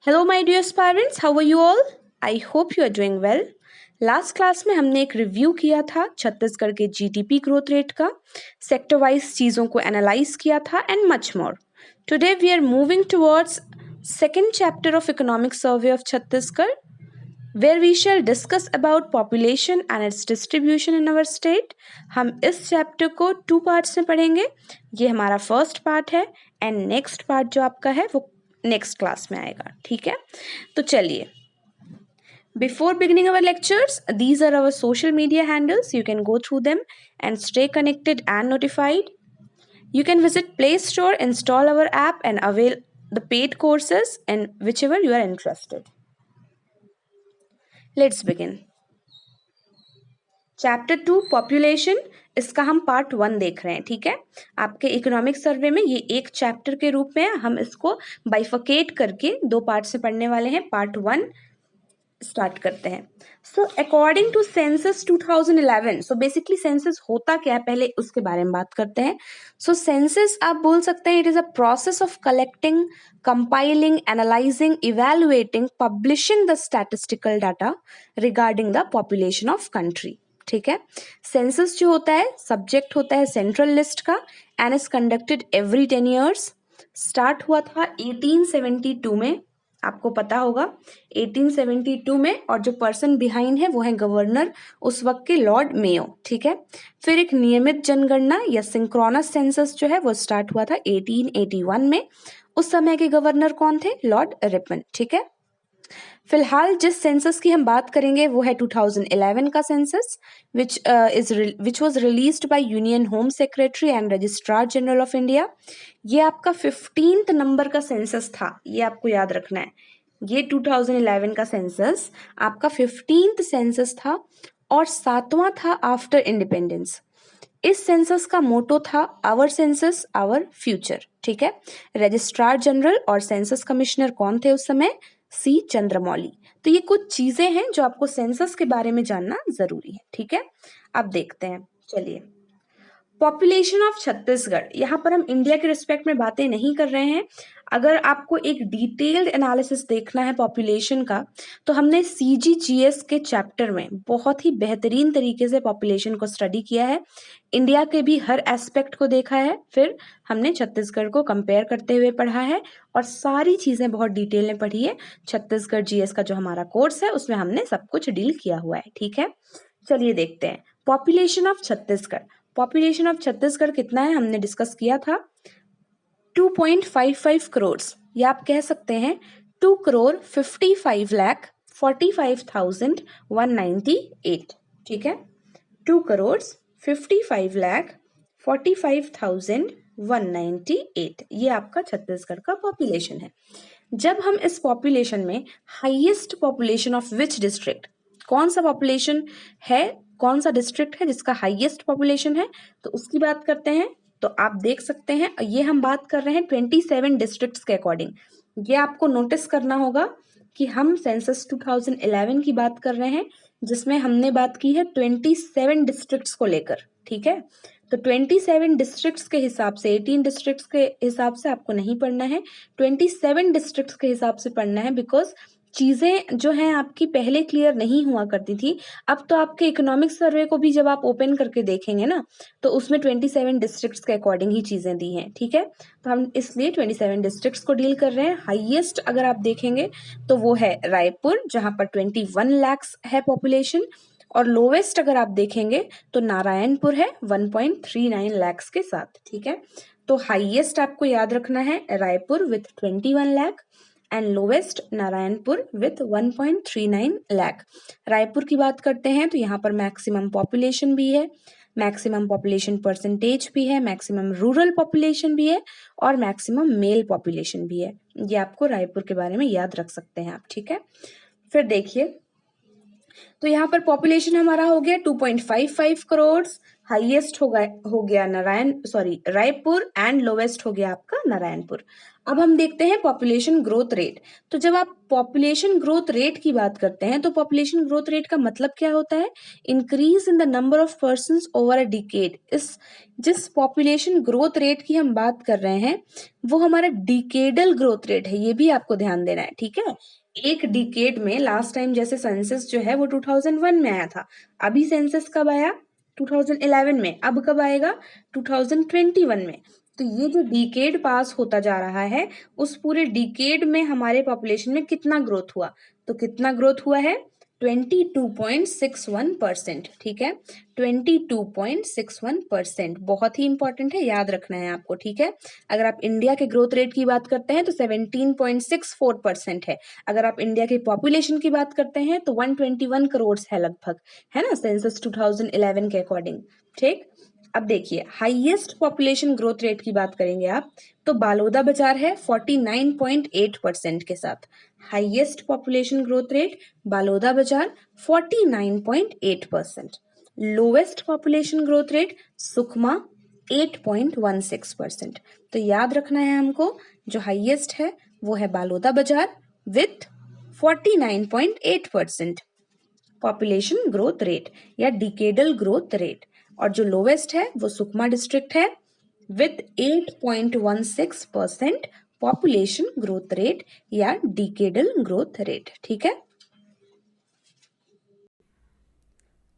Hello my dear aspirants, how are you all? I hope you are doing well. Last class में हमने एक review किया था छत्तीसगढ़ के जीडीपी ग्रोथ रेट का, सेक्टर वाइज चीज़ों को एनालाइज किया था and much more. Today we are moving towards second chapter of economic survey of Chhattisgarh, where we shall discuss about population and its distribution in our state। हम इस chapter को 2 parts में पढ़ेंगे। ये हमारा फर्स्ट पार्ट है एंड नेक्स्ट पार्ट जो आपका है वो नेक्स्ट क्लास में आएगा, ठीक है? तो चलिए, before beginning our lectures, these are our social media handles. You can go through them and stay connected and notified. You can visit Play Store, install our app and avail the paid courses and whichever you are interested. Let's begin. Chapter 2 population, इसका हम part 1 देख रहे हैं, ठीक है? आपके economic survey में ये एक चैप्टर के रूप में हम इसको बाइफकेट करके 2 पार्ट से पढ़ने वाले हैं। पार्ट 1 स्टार्ट करते हैं। So according to census 2011, so basically census होता क्या है पहले उसके बारे में बात करते हैं। सो सेंसस आप बोल सकते हैं it is a process of collecting, compiling, analysing, evaluating, publishing the statistical data regarding the population of country, ठीक है? सेंसस जो होता है सब्जेक्ट होता है सेंट्रल लिस्ट का and is conducted every 10 years. Start हुआ था 1872 में, आपको पता होगा 1872 में, और जो पर्सन बिहाइंड है वो है गवर्नर उस वक्त के लॉर्ड मेयो, ठीक है? फिर एक नियमित जनगणना या सिंक्रोनस सेंसस जो है वो स्टार्ट हुआ था 1881 में। उस समय के गवर्नर कौन थे? लॉर्ड रिपन, ठीक है? फिलहाल जिस सेंसस की हम बात करेंगे वो है 2011 का census, which was released by union home secretary and registrar general of India. ये आपका 15th नंबर का सेंसस था, ये आपको याद रखना है। ये 2011 का सेंसस आपका 15th सेंसस था और 7वां था आफ्टर इंडिपेंडेंस। इस सेंसस का मोटो था आवर सेंसस आवर फ्यूचर, ठीक है? रजिस्ट्रार जनरल और सेंसस कमिश्नर कौन थे उस समय? सी चंद्रमौली। तो ये कुछ चीजें हैं जो आपको सेंसस के बारे में जानना जरूरी है, ठीक है? अब देखते हैं, चलिए। पॉपुलेशन ऑफ छत्तीसगढ़, यहाँ पर हम इंडिया के रिस्पेक्ट में बातें नहीं कर रहे हैं। अगर आपको एक डिटेल्ड एनालिसिस देखना है पॉपुलेशन का, तो हमने सीजीजीएस के चैप्टर में बहुत ही बेहतरीन तरीके से पॉपुलेशन को स्टडी किया है, इंडिया के भी हर एस्पेक्ट को देखा है, फिर हमने छत्तीसगढ़ को कंपेयर करते हुए पढ़ा है और सारी चीजें बहुत डिटेल में पढ़ी है। छत्तीसगढ़ जीएस का जो हमारा कोर्स है उसमें हमने सब कुछ डील किया हुआ है, ठीक है? चलिए देखते हैं population of Chhattisgarh. Population of Chhattisgarh कितना है हमने डिस्कस किया था, 2.55 करोड़, या आप कह सकते हैं 2,55,45,198, ठीक है? 2,55,45,198, ये आपका छत्तीसगढ़ का पॉपुलेशन है। जब हम इस पॉपुलेशन में highest population of which district, कौन सा पॉपुलेशन है, कौन सा डिस्ट्रिक्ट है जिसका हाईएस्ट पॉपुलेशन है, तो उसकी बात करते हैं। तो आप देख सकते हैं ये हम बात कर रहे हैं 27 डिस्ट्रिक्ट्स के अकॉर्डिंग। ये आपको नोटिस करना होगा कि हम सेंसस 2011 की बात कर रहे हैं जिसमें हमने बात की है 27 डिस्ट्रिक्ट्स को लेकर, ठीक है? तो 27 डिस्ट्रिक्ट्स के हिसाब से, 18 डिस्ट्रिक्ट्स के हिसाब से आपको नहीं पढ़ना है, 27 डिस्ट्रिक्ट्स के हिसाब से पढ़ना है, बिकॉज चीजें जो हैं आपकी पहले क्लियर नहीं हुआ करती थी। अब तो आपके इकोनॉमिक सर्वे को भी जब आप ओपन करके देखेंगे ना, तो उसमें 27 डिस्ट्रिक्ट्स के अकॉर्डिंग ही चीजें दी हैं, ठीक है? तो हम इसलिए 27 डिस्ट्रिक्ट्स को डील कर रहे हैं। हाईएस्ट अगर आप देखेंगे तो वो है रायपुर, जहां पर 21 लाख है पॉपुलेशन, और लोवेस्ट अगर आप देखेंगे तो नारायणपुर है 1.39 लाख के साथ, ठीक है? तो हाईएस्ट आपको याद रखना है Raipur with 21 lakh and lowest Narayanpur with 1.39 lakh. Raipur की बात करते हैं तो यहाँ पर मैक्सिमम पॉपुलेशन भी है, मैक्सिमम पॉपुलेशन परसेंटेज भी है, मैक्सिमम रूरल पॉपुलेशन भी है और मैक्सिमम मेल पॉपुलेशन भी है। ये आपको रायपुर के बारे में याद रख सकते हैं आप, ठीक है? फिर देखिए, तो यहाँ पर पॉपुलेशन हमारा हो गया 2.55 करोड़, हाईएस्ट हो गया रायपुर एंड लोवेस्ट हो गया आपका नारायणपुर। अब हम देखते हैं पॉपुलेशन ग्रोथ रेट। तो जब आप पॉपुलेशन ग्रोथ रेट की बात करते हैं तो पॉपुलेशन ग्रोथ रेट का मतलब क्या होता है? Increase in the number of persons over a decade. इस जिस पॉपुलेशन ग्रोथ रेट की हम बात कर रहे हैं वो हमारा डिकेडल ग्रोथ रेट है, ये भी आपको ध्यान देना है, ठीक है। एक डिकेड में लास्ट टाइम जैसे सेंसस जो है वो 2001 में आया था, अभी सेंसस कब आया? 2011 में। अब कब आएगा? 2021 में। तो ये जो डिकेड पास होता जा रहा है उस पूरे डिकेड में हमारे पॉपुलेशन में कितना ग्रोथ हुआ? तो कितना ग्रोथ हुआ है? 22.61%, ठीक है। 22.61% बहुत ही इंपॉर्टेंट है, याद रखना है आपको, ठीक है। अगर आप इंडिया के ग्रोथ रेट की बात करते हैं तो 17.64% है। अगर आप इंडिया के पॉपुलेशन की बात करते हैं तो 121 करोड़ है लगभग, है ना, सेंसस 2011 के अकॉर्डिंग, ठीक। अब देखिए हाईएस्ट पॉपुलेशन ग्रोथ रेट की बात करेंगे आप तो बालोदा बाजार है 49.8% के साथ। Highest population growth rate Baloda Bazar 49.8%। Lowest population growth rate Sukma 8.16%। तो याद रखना है हमको, जो हाईएस्ट है वो है Baloda Bazar with 49.8% population growth rate या डिकेडल ग्रोथ रेट, और जो लोवेस्ट है वो सुकमा डिस्ट्रिक्ट है विथ 8.16% पॉपुलेशन ग्रोथ रेट या डिकेडल ग्रोथ रेट, ठीक है।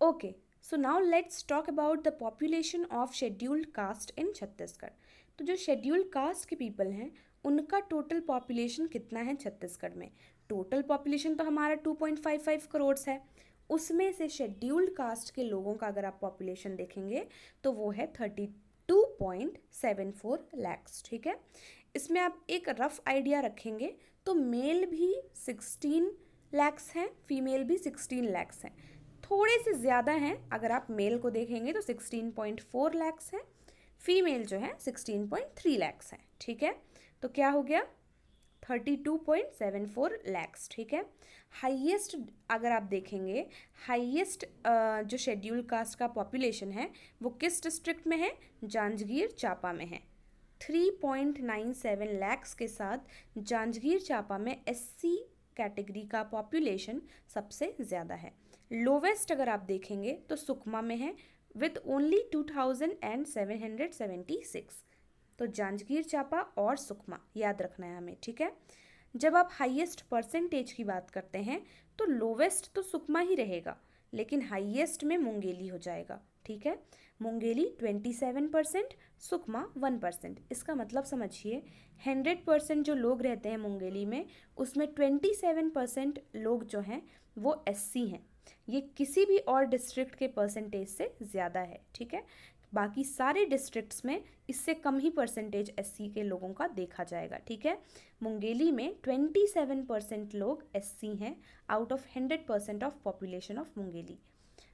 Okay, so now let's talk about the population of scheduled caste in Chhattisgarh. तो जो शेड्यूल्ड कास्ट के पीपल हैं उनका टोटल पॉपुलेशन कितना है छत्तीसगढ़ में? टोटल पॉपुलेशन तो हमारा 2.55 करोड़ है, उसमें से शेड्यूल्ड कास्ट के लोगों का अगर आप पॉपुलेशन देखेंगे तो वो है 32.74 लैक्स, ठीक है। इसमें आप एक रफ आइडिया रखेंगे तो मेल भी 16 लैक्स हैं, फीमेल भी 16 लैक्स हैं, थोड़े से ज़्यादा हैं। अगर आप मेल को देखेंगे तो 16.4 लैक्स हैं, फीमेल जो है 16.3 लैक्स हैं, ठीक है। तो क्या हो गया? 32.74 लैक्स, ठीक है। हाईएस्ट अगर आप देखेंगे, हाईएस्ट जो शेड्यूल कास्ट का पॉपुलेशन है वो किस डिस्ट्रिक्ट में है? जांजगीर चांपा में है। 3.97 लैक्स के साथ जांजगीर चांपा में एससी कैटेगरी का पॉपुलेशन सबसे ज़्यादा है। लोवेस्ट अगर आप देखेंगे तो सुकमा में है विथ ओनली 2776। तो जांजगीर चांपा और सुकमा याद रखना है हमें, ठीक है। जब आप हाईएस्ट परसेंटेज की बात करते हैं तो लोवेस्ट तो सुकमा ही रहेगा, लेकिन हाईएस्ट में मुंगेली हो जाएगा, ठीक है। मुंगेली 27%, सुकमा 1%। इसका मतलब समझिए 100% जो लोग रहते हैं मुंगेली में उसमें 27% लोग जो हैं वो एससी हैं। ये किसी भी और डिस्ट्रिक्ट के परसेंटेज से ज़्यादा है, ठीक है। बाकी सारे डिस्ट्रिक्ट्स में इससे कम ही परसेंटेज एससी के लोगों का देखा जाएगा, ठीक है। मुंगेली में 27% लोग एससी हैं out of 100% of population of Mungeli.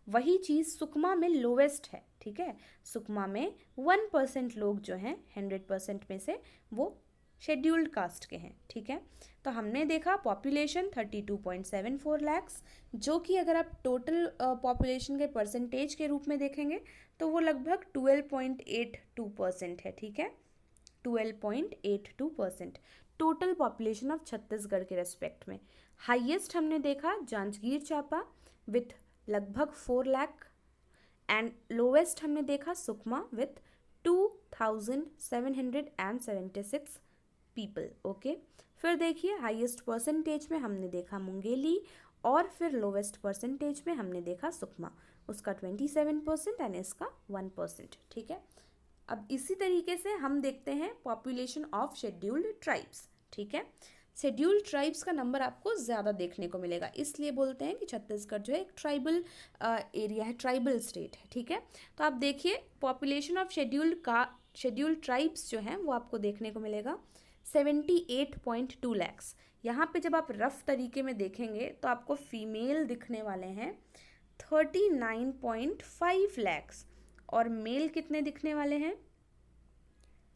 वही चीज़ सुकमा में लोवेस्ट है, ठीक है। सुकमा में 1% लोग जो हैं 100% में से वो शेड्यूल्ड कास्ट के हैं, ठीक है। तो हमने देखा पॉपुलेशन 32.74 लैक्स, जो कि अगर आप टोटल पॉपुलेशन के परसेंटेज के रूप में देखेंगे तो वो लगभग 12.82% है, ठीक है। 12.82% टोटल पॉपुलेशन ऑफ छत्तीसगढ़ के रेस्पेक्ट में। हाईएस्ट हमने देखा जांजगीर चांपा विथ लगभग 4 लाख एंड लोवेस्ट हमने देखा सुकमा विथ 2776 पीपल, ओके। फिर देखिए हाईएस्ट परसेंटेज में हमने देखा मुंगेली और फिर लोवेस्ट परसेंटेज में हमने देखा सुकमा, उसका 27% एंड इसका 1%, ठीक है। अब इसी तरीके से हम देखते हैं पॉपुलेशन ऑफ शेड्यूल्ड ट्राइब्स, ठीक है। शेड्यूल्ड ट्राइब्स का नंबर आपको ज़्यादा देखने को मिलेगा, इसलिए बोलते हैं कि छत्तीसगढ़ जो है एक ट्राइबल एरिया है, ट्राइबल स्टेट है, ठीक है। तो आप देखिए पॉपुलेशन ऑफ शेड्यूल्ड ट्राइब्स जो हैं वो आपको देखने को मिलेगा 78.2 लैक्स। यहाँ पे जब आप रफ तरीके में देखेंगे तो आपको फीमेल दिखने वाले हैं 39.5 लैक्स और मेल कितने दिखने वाले हैं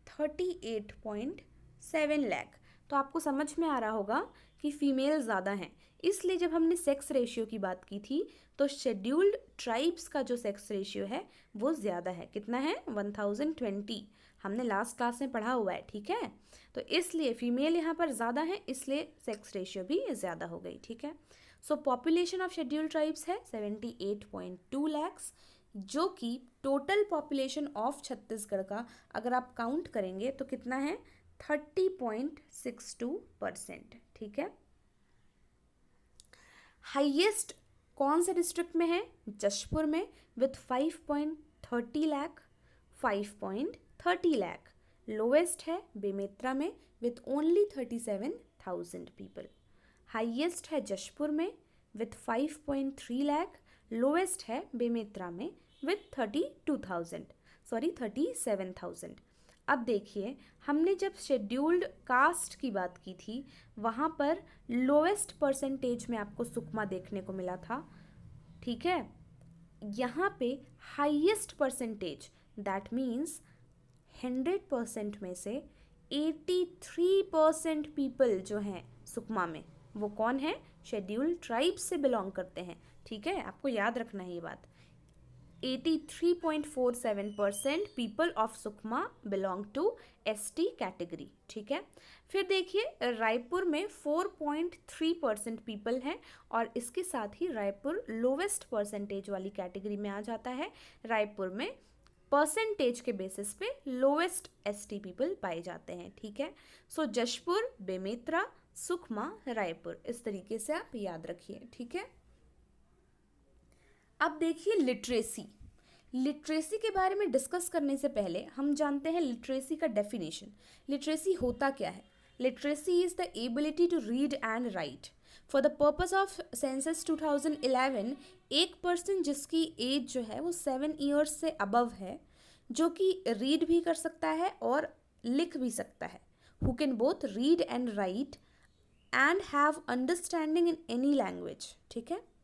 38.7 लैख। तो आपको समझ में आ रहा होगा कि फीमेल ज़्यादा हैं, इसलिए जब हमने सेक्स रेशियो की बात की थी तो शेड्यूल्ड ट्राइब्स का जो सेक्स रेशियो है वो ज़्यादा है, कितना है 1020। हमने लास्ट क्लास में पढ़ा हुआ है, ठीक है। तो इसलिए फीमेल यहाँ पर ज़्यादा है, इसलिए सेक्स रेशियो भी ज़्यादा हो गई, ठीक है। सो पॉपुलेशन ऑफ शेड्यूल्ड ट्राइब्स है 78.2 लैक्स, जो कि टोटल पॉपुलेशन ऑफ छत्तीसगढ़ का अगर आप काउंट करेंगे तो कितना है 30.62%, ठीक है। हाईएस्ट कौन से डिस्ट्रिक्ट में है? जशपुर में विथ 5.30 लाख, 5.30 लाख। लोवेस्ट है बेमेत्रा में विथ ओनली 37,000 पीपल। हाईएस्ट है जशपुर में विथ 5.3 लाख, लोवेस्ट है बेमेत्रा में विथ 37,000। अब देखिए, हमने जब शेड्यूल्ड कास्ट की बात की थी वहाँ पर लोवेस्ट परसेंटेज में आपको सुकमा देखने को मिला था, ठीक है। यहाँ पे हाईएस्ट परसेंटेज, दैट मीन्स 100% में से 83% पीपल जो हैं सुकमा में, वो कौन है? शेड्यूल्ड ट्राइब्स से बिलोंग करते हैं, ठीक है। आपको याद रखना है ये बात। 83.47% people of Sukma belong to ST category, ठीक है। फिर देखिए रायपुर में 4.3% पीपल हैं और इसके साथ ही रायपुर लोवेस्ट परसेंटेज वाली कैटेगरी में आ जाता है। रायपुर में परसेंटेज के बेसिस पे लोवेस्ट ST पीपल पाए जाते हैं, ठीक है। सो जशपुर, बेमेत्रा, सुकमा, रायपुर, इस तरीके से आप याद रखिए, ठीक है। अब देखिए लिटरेसी के बारे में डिस्कस करने से पहले हम जानते हैं लिटरेसी का डेफिनेशन। लिटरेसी होता क्या है? Literacy is the ability to read and write. For the purpose of census 2011, एक पर्सन जिसकी एज जो है वो 7 ईयर्स से अबव है, जो कि रीड भी कर सकता है और लिख भी सकता है, who can both read and right and have understanding in any language, ठीक है।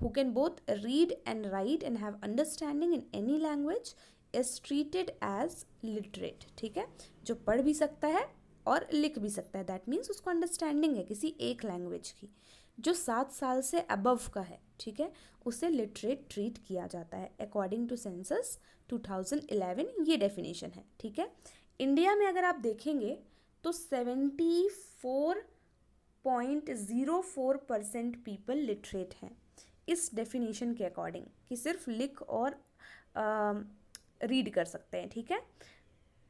Who can both read and write and have understanding in any language is treated as literate, ठीक है। जो पढ़ भी सकता है और लिख भी सकता है, दैट मीन्स उसको अंडरस्टैंडिंग है किसी एक लैंग्वेज की, जो 7 साल से अबव का है, ठीक है, उसे लिटरेट ट्रीट किया जाता है अकॉर्डिंग टू सेंसस 2011। ये डेफिनेशन है, ठीक है। इंडिया में अगर आप देखेंगे तो 74.04% पीपल लिटरेट हैं इस डेफिनेशन के अकॉर्डिंग, कि सिर्फ लिख और रीड कर सकते हैं, ठीक है।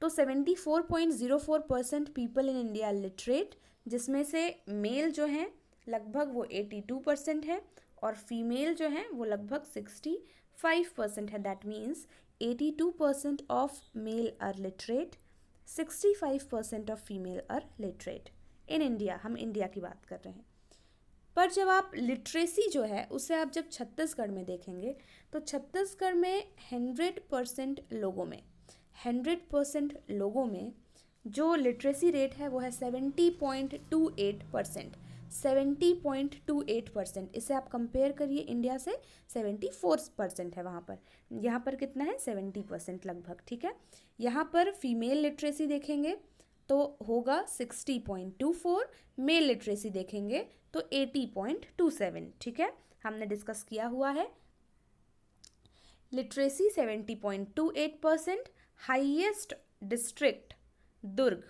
तो 74.04% पीपल इन इंडिया लिटरेट, जिसमें से मेल जो हैं लगभग वो 82% है और फीमेल जो हैं वो लगभग 65% है। That means 82% of male are literate, 65% of female are literate in India. हम इंडिया की बात कर रहे हैं। पर जब आप लिटरेसी जो है उसे आप जब छत्तीसगढ़ में देखेंगे तो छत्तीसगढ़ में 100% लोगों में जो लिटरेसी रेट है वो है 70.28%। 70.28%। इसे आप कंपेयर करिए इंडिया से, 74% है वहाँ पर। यहाँ पर कितना है? 70% लगभग, ठीक है। यहाँ पर फीमेल लिटरेसी देखेंगे तो होगा 60.24, मेल लिटरेसी देखेंगे तो 80.27, ठीक है। हमने डिस्कस किया हुआ है। लिटरेसी 70.28%। हाईएस्ट डिस्ट्रिक्ट दुर्ग,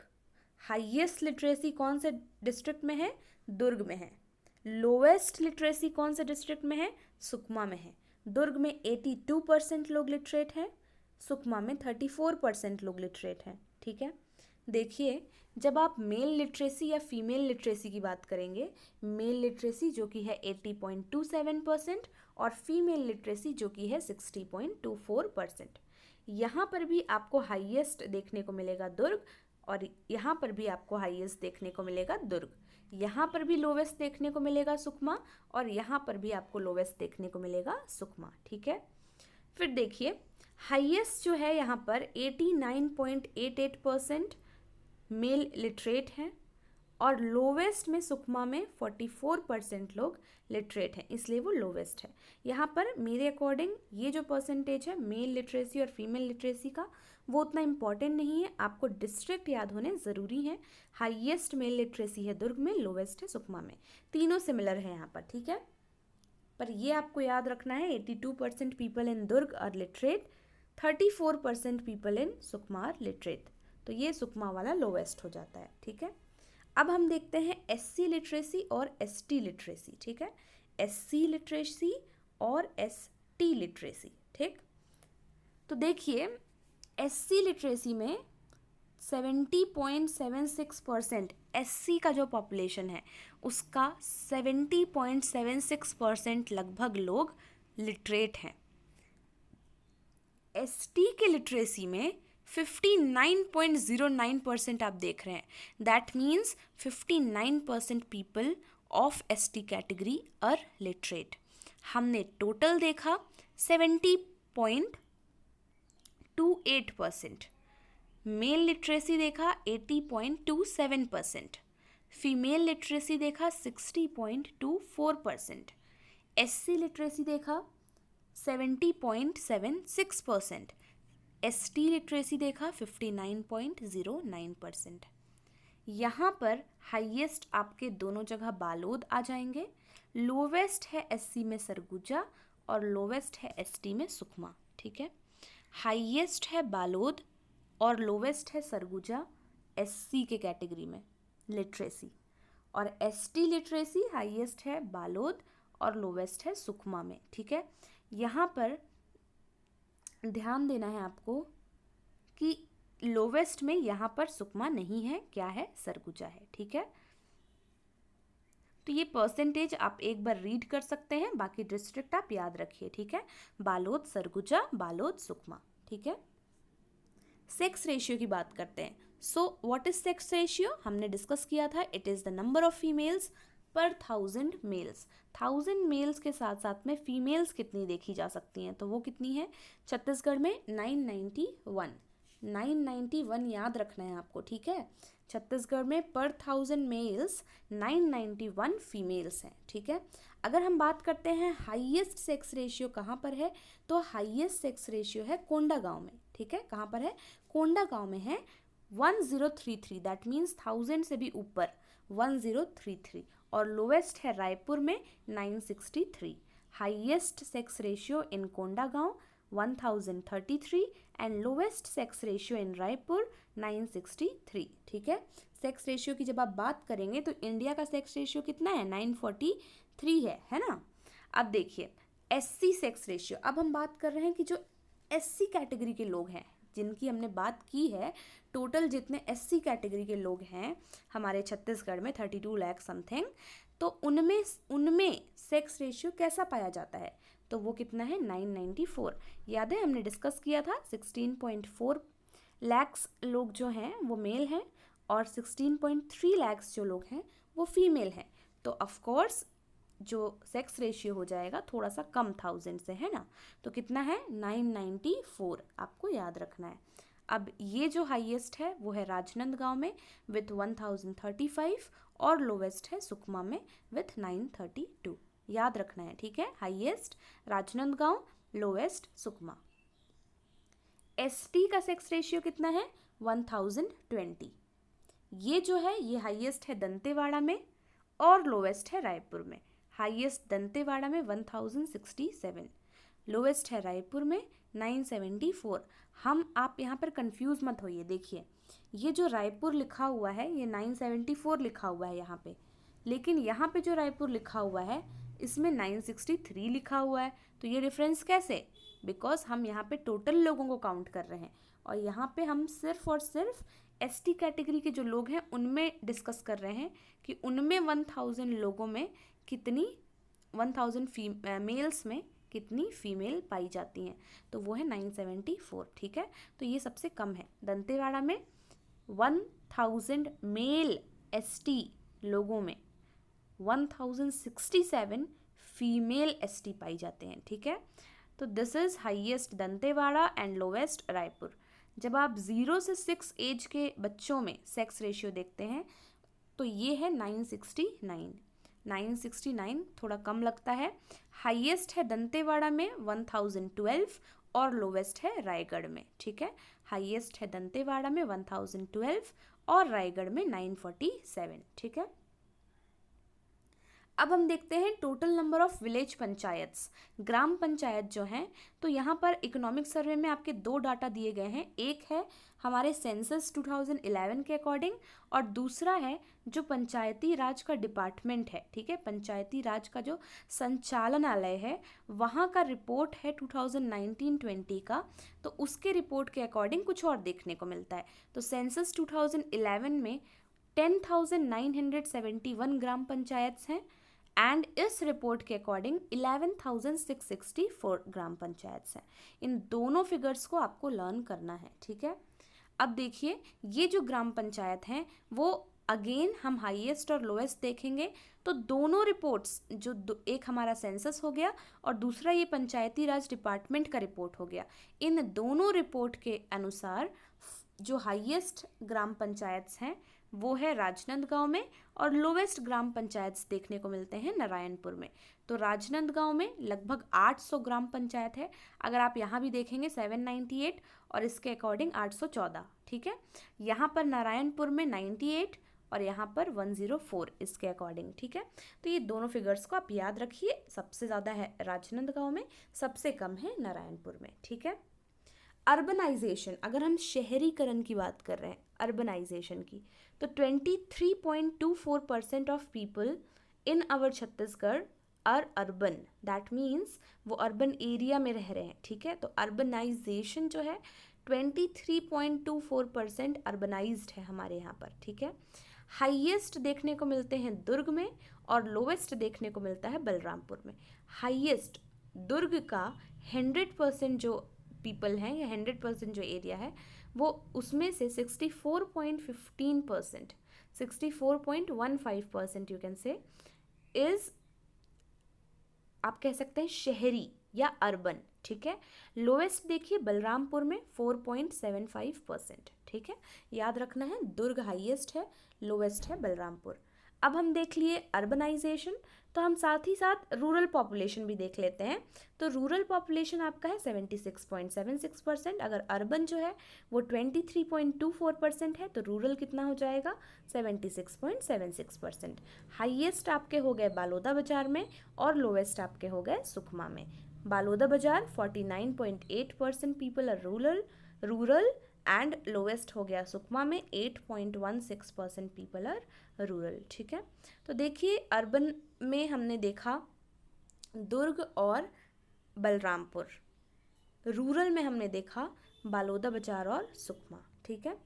हाईएस्ट लिटरेसी कौन से डिस्ट्रिक्ट में है? दुर्ग में है। लोवेस्ट लिटरेसी कौन से डिस्ट्रिक्ट में है? सुकमा में है। दुर्ग में 82% लोग लिटरेट हैं, सुकमा में 34% लोग लिटरेट हैं, ठीक है। देखिए, जब आप मेल लिटरेसी या फीमेल लिटरेसी की बात करेंगे, मेल लिटरेसी जो कि है 80.27% और फीमेल लिटरेसी जो कि है 60.24%। यहाँ पर भी आपको हाईएस्ट देखने को मिलेगा दुर्ग और यहाँ पर भी आपको हाईएस्ट देखने को मिलेगा दुर्ग। यहाँ पर भी लोवेस्ट देखने को मिलेगा सुकमा और यहाँ पर भी आपको लोवेस्ट देखने को मिलेगा सुकमा, ठीक है। फिर देखिए, हाईएस्ट जो है यहाँ पर 89.88% मेल लिटरेट हैं और लोवेस्ट में सुकमा में 44% लोग लिटरेट हैं, इसलिए वो लोवेस्ट है। यहाँ पर मेरे अकॉर्डिंग ये जो परसेंटेज है मेल लिटरेसी और फीमेल लिटरेसी का, वो उतना इम्पॉर्टेंट नहीं है। आपको डिस्ट्रिक्ट याद होने ज़रूरी है। हाईएस्ट मेल लिटरेसी है दुर्ग में, लोवेस्ट है सुकमा में। तीनों सिमिलर है यहाँ पर, ठीक है। पर ये आपको याद रखना है, 82% people in Durg are literate, 34% people in Sukma are literate. तो ये सुकमा वाला लोवेस्ट हो जाता है, ठीक है। अब हम देखते हैं SC लिटरेसी और ST लिटरेसी, ठीक है। SC लिटरेसी और ST लिटरेसी, ठीक। तो देखिए SC लिटरेसी में 70.76% SC का जो पॉपुलेशन है उसका 70.76% लगभग लोग लिटरेट हैं। ST के लिटरेसी में 59.09% आप देख रहे हैं। That means 59% people of ST category are literate. हमने टोटल देखा 70.28%, मेल लिटरेसी देखा 80.27%, फीमेल लिटरेसी देखा 60.24%, SC लिटरेसी देखा 70.76%, ST लिटरेसी देखा 59.09%। यहाँ पर हाईएस्ट आपके दोनों जगह बालोद आ जाएंगे। लोवेस्ट है SC में सरगुजा और लोवेस्ट है ST में सुकमा, ठीक है। हाईएस्ट है बालोद और लोवेस्ट है सरगुजा SC के कैटेगरी में लिटरेसी, और ST लिटरेसी हाईएस्ट है बालोद और लोवेस्ट है सुकमा में, ठीक है। यहाँ पर ध्यान देना है आपको कि लोवेस्ट में यहाँ पर सुकमा नहीं है, क्या है, सरगुजा है, ठीक है। तो ये परसेंटेज आप एक बार रीड कर सकते हैं, बाकी डिस्ट्रिक्ट आप याद रखिए, ठीक है। बालोद, सरगुजा, बालोद, सुकमा, ठीक है। सेक्स रेशियो की बात करते हैं। So what is sex ratio, हमने डिस्कस किया था, it is the number of females पर 1000 मेल्स। 1000 मेल्स के साथ साथ में फीमेल्स कितनी देखी जा सकती हैं, तो वो कितनी है, छत्तीसगढ़ में 991 याद रखना है आपको, ठीक है। छत्तीसगढ़ में पर 1000 मेल्स 991 फीमेल्स हैं, ठीक है। अगर हम बात करते हैं हाईएस्ट सेक्स रेशियो कहाँ पर है, तो हाईएस्ट सेक्स रेशियो है कोंडागांव में, ठीक है। कहाँ पर है, कोंडागांव में है 1033, दैट मीन्स 1000 से भी ऊपर 1033, और लोवेस्ट है रायपुर में 963। Highest sex ratio in Kondagaon 1033 and lowest sex ratio in Raipur 963, ठीक है। सेक्स रेशियो की जब आप बात करेंगे तो इंडिया का सेक्स रेशियो कितना है, 943 है ना। अब देखिए SC सेक्स रेशियो, अब हम बात कर रहे हैं कि जो SC कैटेगरी के लोग हैं जिनकी हमने बात की है, टोटल जितने SC कैटेगरी के लोग हैं हमारे छत्तीसगढ़ में 32 लाख समथिंग, तो उनमें सेक्स रेशियो कैसा पाया जाता है, तो वो कितना है, 994। याद है हमने डिस्कस किया था 16.4 लाख्स लोग जो हैं वो मेल हैं और 16.3 लाख्स जो लोग हैं वो फीमेल हैं। तो ऑफकोर्स जो सेक्स रेशियो हो जाएगा थोड़ा सा कम 1000 से, है ना। तो कितना है, 994, आपको याद रखना है। अब ये जो हाईएस्ट है वो है राजनांदगांव में विथ 1035 और लोवेस्ट है सुकमा में विथ 932, याद रखना है, ठीक है। Highest Rajnandgaon, lowest Sukma. ST का सेक्स रेशियो कितना है, 1020। ये जो है ये हाईएस्ट है दंतेवाड़ा में और लोवेस्ट है रायपुर में। हाईएस्ट दंतेवाड़ा में 1067, लोवेस्ट है रायपुर में 974। आप यहाँ पर कंफ्यूज मत होइए, देखिए ये जो रायपुर लिखा हुआ है ये 974 लिखा हुआ है यहाँ पे, लेकिन यहाँ पे जो रायपुर लिखा हुआ है इसमें 963 लिखा हुआ है। तो ये डिफरेंस कैसे, बिकॉज हम यहाँ पे टोटल लोगों को काउंट कर रहे हैं और यहाँ पे हम सिर्फ और सिर्फ ST कैटेगरी के जो लोग हैं उनमें डिस्कस कर रहे हैं कि उनमें 1000 लोगों में कितनी 1000 मेल्स में कितनी फीमेल पाई जाती हैं, तो वो है 974, ठीक है। तो ये सबसे कम है। दंतेवाड़ा में 1000 मेल ST लोगों में 1067 फीमेल ST पाई जाते हैं, ठीक है। तो this is highest Dantewada and lowest Raipur. जब आप 0 से 6 एज के बच्चों में सेक्स रेशियो देखते हैं तो ये है 969 थोड़ा कम लगता है। हाईएस्ट है दंतेवाड़ा में 1012 और लोवेस्ट है रायगढ़ में, ठीक है। हाईएस्ट है दंतेवाड़ा में 1012 और रायगढ़ में 947, ठीक है। अब हम देखते हैं total number of village panchayats, gram panchayat जो हैं। तो यहाँ पर इकोनॉमिक सर्वे में आपके दो डाटा दिए गए हैं, एक है हमारे सेंसस 2011 के अकॉर्डिंग और दूसरा है जो पंचायती राज का डिपार्टमेंट है, ठीक है, पंचायती राज का जो संचालनालय है वहाँ का रिपोर्ट है 2019-20 का। तो उसके रिपोर्ट के अकॉर्डिंग कुछ और देखने को मिलता है। तो सेंसस 2011 में 10,971 ग्राम पंचायत हैं एंड इस रिपोर्ट के अकॉर्डिंग 11,664 ग्राम पंचायत हैं। इन दोनों फिगर्स को आपको लर्न करना है, ठीक है। अब देखिए ये जो ग्राम पंचायत हैं वो अगेन हम हाईएस्ट और लोएस्ट देखेंगे तो दोनों रिपोर्ट्स जो एक हमारा सेंसस हो गया और दूसरा ये पंचायती राज डिपार्टमेंट का रिपोर्ट हो गया, इन दोनों रिपोर्ट के अनुसार जो हाईएस्ट ग्राम पंचायत हैं वो है राजनांदगांव में और लोवेस्ट ग्राम पंचायत देखने को मिलते हैं नारायणपुर में। तो राजनांदगांव में लगभग 800 ग्राम पंचायत है, अगर आप यहाँ भी देखेंगे 798 और इसके अकॉर्डिंग 814, ठीक है। यहाँ पर नारायणपुर में 98 और यहाँ पर 104 इसके अकॉर्डिंग, ठीक है। तो ये दोनों फिगर्स को आप याद रखिए, सबसे ज़्यादा है राजनांदगांव में, सबसे कम है नारायणपुर में, ठीक है। अर्बनाइजेशन, अगर हम शहरीकरण की बात कर रहे हैं अर्बनाइजेशन की, तो 23.24% of people in our Chhattisgarh are urban, that means वो अर्बन एरिया में रह रहे हैं, ठीक है। तो अर्बनाइजेशन जो है 23.24% अर्बनाइज्ड है हमारे यहाँ पर, ठीक है। हाईएस्ट देखने को मिलते हैं दुर्ग में और लोवेस्ट देखने को मिलता है बलरामपुर में। हाईएस्ट दुर्ग का 100% जो पीपल हैं या 100% जो एरिया है वो उसमें से 64.15%, 64.15% यू कैन से इज, आप कह सकते हैं शहरी या अर्बन, ठीक है। लोएस्ट देखिए बलरामपुर में 4.75%, ठीक है। याद रखना है दुर्ग हाईएस्ट है, लोएस्ट है बलरामपुर। अब हम देख लिए अर्बनाइजेशन, तो हम साथ ही साथ रूरल पॉपुलेशन भी देख लेते हैं। तो रूरल पॉपुलेशन आपका है 76.76%, अगर अर्बन जो है वो 23.24% है तो रूरल कितना हो जाएगा 76.76%। हाईएस्ट आपके हो गए बालोदा बाजार में और लोवेस्ट आपके हो गए सुकमा में। Baloda Bazar 49.8% people are rural and lowest हो गया सुकमा में 8.16% पीपल आर रूरल, ठीक है। तो देखिए अर्बन में हमने देखा दुर्ग और बलरामपुर, रूरल में हमने देखा बालोदा बाजार और सुकमा, ठीक है।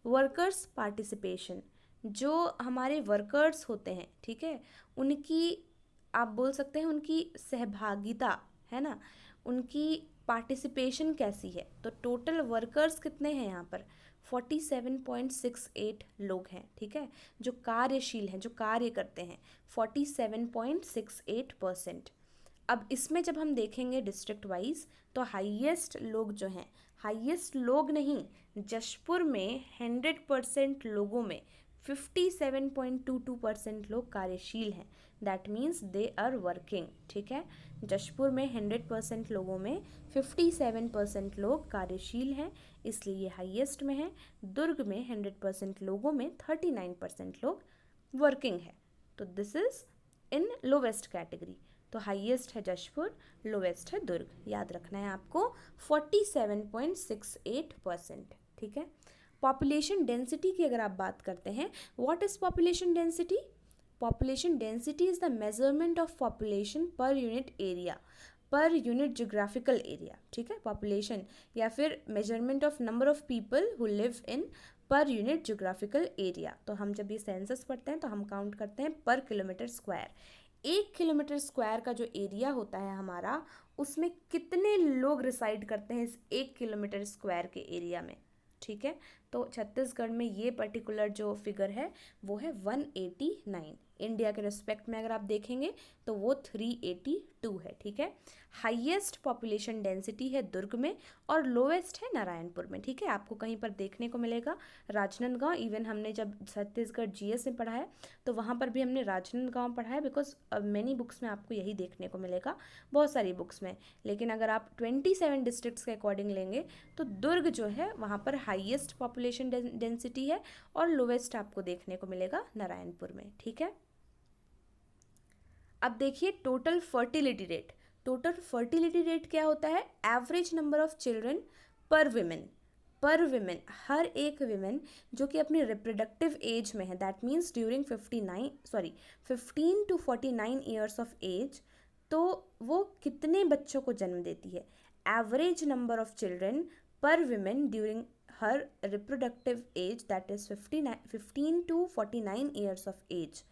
वर्कर्स पार्टिसिपेशन, जो हमारे वर्कर्स होते हैं, ठीक है, उनकी आप बोल सकते हैं उनकी सहभागिता है ना, उनकी पार्टिसिपेशन कैसी है। तो टोटल वर्कर्स कितने हैं यहाँ पर 47.68 लोग हैं, ठीक है, जो कार्यशील हैं, जो कार्य करते हैं 47.68%। अब इसमें जब हम देखेंगे डिस्ट्रिक्ट वाइज तो हाईएस्ट लोग जो हैं, हाईएस्ट लोग नहीं, जशपुर में 100% लोगों में 57.22% लोग कार्यशील हैं, that means they are working, ठीक है। जशपुर में 100% लोगों में 57% लोग कार्यशील हैं, इसलिए ये हाईएस्ट में है। दुर्ग में 100% लोगों में 39% लोग वर्किंग है, तो this is in lowest category. तो हाईएस्ट है जशपुर, लोवेस्ट है दुर्ग, याद रखना है आपको 47.68%, ठीक है। पॉपुलेशन डेंसिटी की अगर आप बात करते हैं, what is population density? Population density is the measurement of population per unit area, per unit geographical area, ठीक है। पॉपुलेशन या फिर measurement of number of people who live in per unit geographical area. तो हम जब ये census पढ़ते हैं तो हम काउंट करते हैं पर किलोमीटर स्क्वायर। 1 किलोमीटर स्क्वायर का जो एरिया होता है हमारा, उसमें कितने लोग रिसाइड करते हैं इस 1 किलोमीटर स्क्वायर के एरिया में, ठीक है। तो छत्तीसगढ़ में ये पर्टिकुलर जो फिगर है वो है 189। इंडिया के रिस्पेक्ट में अगर आप देखेंगे तो वो 382 है, ठीक है। हाईएस्ट पॉपुलेशन डेंसिटी है दुर्ग में और लोवेस्ट है नारायणपुर में, ठीक है। आपको कहीं पर देखने को मिलेगा राजनांदगांव, इवन हमने जब छत्तीसगढ़ जीएस में पढ़ा है तो वहाँ पर भी हमने राजनांदगांव पढ़ा है, बिकॉज मैनी बुक्स में आपको यही देखने को मिलेगा, बहुत सारी बुक्स में। लेकिन अगर आप 27 डिस्ट्रिक्ट्स के अकॉर्डिंग लेंगे तो दुर्ग जो है वहाँ पर हाईएस्ट पॉपुलेशन डेंसिटी है और लोवेस्ट आपको देखने को मिलेगा नारायणपुर में, ठीक है। अब देखिए total fertility rate. Total fertility rate क्या होता है? Average number of children per women, हर एक विमेन जो कि अपनी रिप्रोडक्टिव एज में है, that means during 15 to 49 years of age, तो वो कितने बच्चों को जन्म देती है? Average number of children per women during her reproductive age, that is 15 to 49 years of age,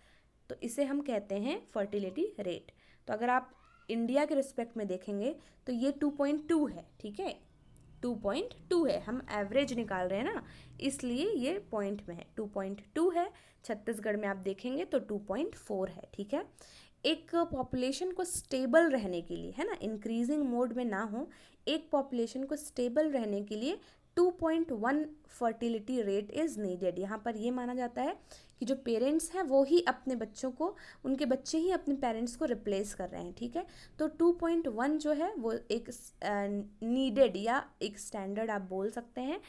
तो इसे हम कहते हैं फर्टिलिटी रेट। तो अगर आप इंडिया के रिस्पेक्ट में देखेंगे तो ये 2.2 है, ठीक है, 2.2 है, हम एवरेज निकाल रहे हैं ना, इसलिए ये पॉइंट में है, 2.2 है। छत्तीसगढ़ में आप देखेंगे तो 2.4 है, ठीक है। एक पॉपुलेशन को स्टेबल रहने के लिए, है ना, इंक्रीजिंग मोड में ना हो, एक पॉपुलेशन को स्टेबल रहने के लिए 2.1 फर्टिलिटी रेट इज़ नीडेड। यहाँ पर ये माना जाता है कि जो पेरेंट्स हैं वो ही अपने बच्चों को, उनके बच्चे ही अपने पेरेंट्स को रिप्लेस कर रहे हैं, ठीक है। तो 2.1 जो है वो एक नीडेड या एक स्टैंडर्ड आप बोल सकते हैं।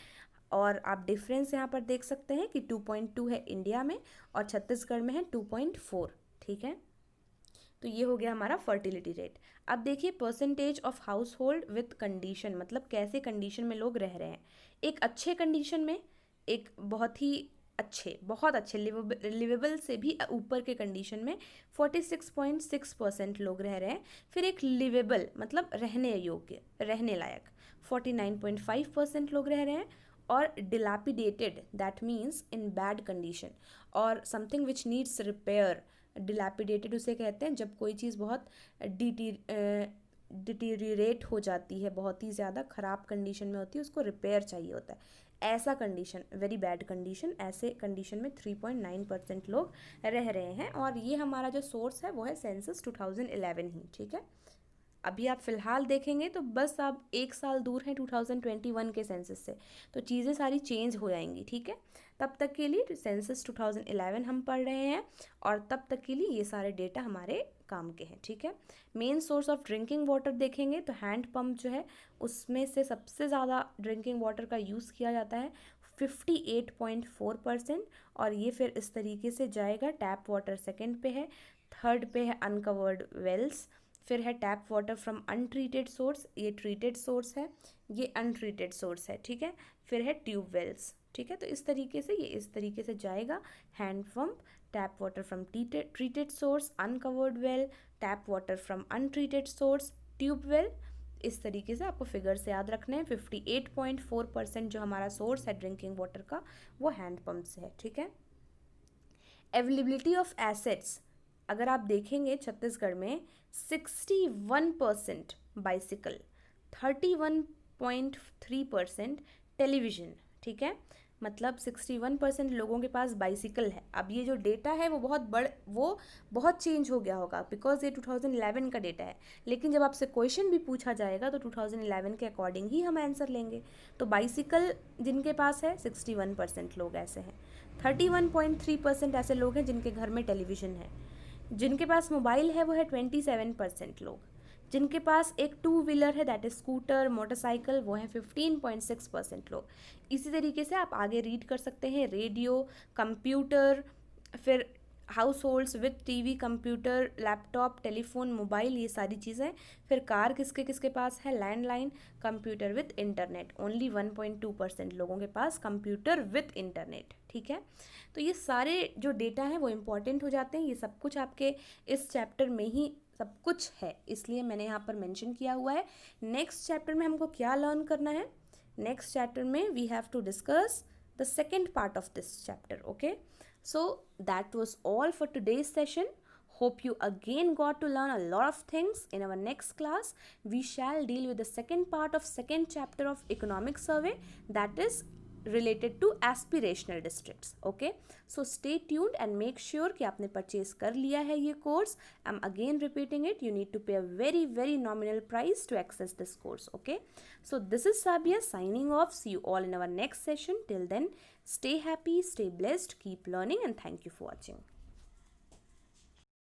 और आप डिफरेंस यहाँ पर देख सकते हैं कि 2.2 है इंडिया में और छत्तीसगढ़ में है 2.4, ठीक है। तो ये हो गया हमारा फर्टिलिटी रेट। अब देखिए percentage of house hold with condition, मतलब कैसे कंडीशन में लोग रह रहे हैं। एक अच्छे कंडीशन में, एक बहुत अच्छे लिवेबल से भी ऊपर के कंडीशन में 46.6% लोग रह रहे हैं। फिर एक लिवेबल मतलब रहने योग्य, रहने लायक 49.5% लोग रह रहे हैं। और dilapidated, that means in bad condition और something which needs repair. Dilapidated उसे कहते हैं जब कोई चीज़ बहुत डिटीरिएट हो जाती है, बहुत ही ज़्यादा ख़राब कंडीशन में होती है, उसको रिपेयर चाहिए होता है, ऐसा कंडीशन, वेरी बैड कंडीशन, ऐसे कंडीशन में 3.9% लोग रह रहे हैं। और ये हमारा जो सोर्स है वो है सेंसस 2011 ही, ठीक है। अभी आप फ़िलहाल देखेंगे तो बस आप एक साल दूर हैं 2021 के सेंसस से, तो चीज़ें सारी चेंज हो जाएंगी, ठीक है। तब तक के लिए सेंसस 2011 हम पढ़ रहे हैं और तब तक के लिए ये सारे डेटा हमारे काम के हैं, ठीक है। Main source of drinking water देखेंगे तो हैंड पंप जो है उसमें से सबसे ज़्यादा ड्रिंकिंग वाटर का यूज़ किया जाता है 58.4%। और ये फिर इस तरीके से जाएगा, टैप वाटर सेकेंड पे है, थर्ड पे है अनकवर्ड वेल्स, फिर है tap water from untreated source, ये ट्रीटेड सोर्स है, ये अनट्रीटेड सोर्स है, ठीक है। फिर है ट्यूब वेल्स, ठीक है। तो इस तरीके से ये इस तरीके से जाएगा, hand pump, tap water from treated source, uncovered well, tap water from untreated source, tube well. इस तरीके से आपको फिगर से याद रखना है। 58.4% जो हमारा सोर्स है ड्रिंकिंग वाटर का वो हैंड पंप से है, ठीक है। अवेलेबिलिटी ऑफ एसेट्स, अगर आप देखेंगे छत्तीसगढ़ में 61% बाइसिकल, 31.3% टेलीविज़न, ठीक है। मतलब 61% लोगों के पास बाइसिकल है। अब ये जो डेटा है वो बहुत चेंज हो गया होगा बिकॉज ये 2011 का डेटा है, लेकिन जब आपसे क्वेश्चन भी पूछा जाएगा तो 2011 के अकॉर्डिंग ही हम आंसर लेंगे। तो बाइसिकल जिनके पास है 61% लोग ऐसे हैं, 31.3% ऐसे लोग हैं जिनके घर में टेलीविज़न है, जिनके पास मोबाइल है वो है 27% लोग, जिनके पास एक टू व्हीलर है दैट इज स्कूटर मोटरसाइकिल वो है 15.6% लोग। इसी तरीके से आप आगे रीड कर सकते हैं, रेडियो, कंप्यूटर, फिर house holds with TV, computer, laptop, telephone, mobile, ये सारी चीज़ें। फिर कार किसके किसके पास है, landline, computer with internet, only 1.2% लोगों के पास कंप्यूटर विथ इंटरनेट, ठीक है। तो ये सारे जो डेटा हैं वो इम्पॉर्टेंट हो जाते हैं। ये सब कुछ आपके इस चैप्टर में ही सब कुछ है, इसलिए मैंने यहाँ पर मेंशन किया हुआ है। नेक्स्ट चैप्टर में हमको क्या लर्न करना है, नेक्स्ट चैप्टर में we have to discuss the second part of this chapter. Okay, so that was all for today's session. Hope you again got to learn a lot of things. In our next class we shall deal with the second part of second chapter of economic survey, that is related to aspirational districts. Okay, so stay tuned and make sure कि आपने purchase कर लिया है ये course. I'm again repeating it, you need to pay a very nominal price to access this course. Okay, so this is Sabia signing off. See you all in our next session. Till then, stay happy, stay blessed, keep learning, and thank you for watching.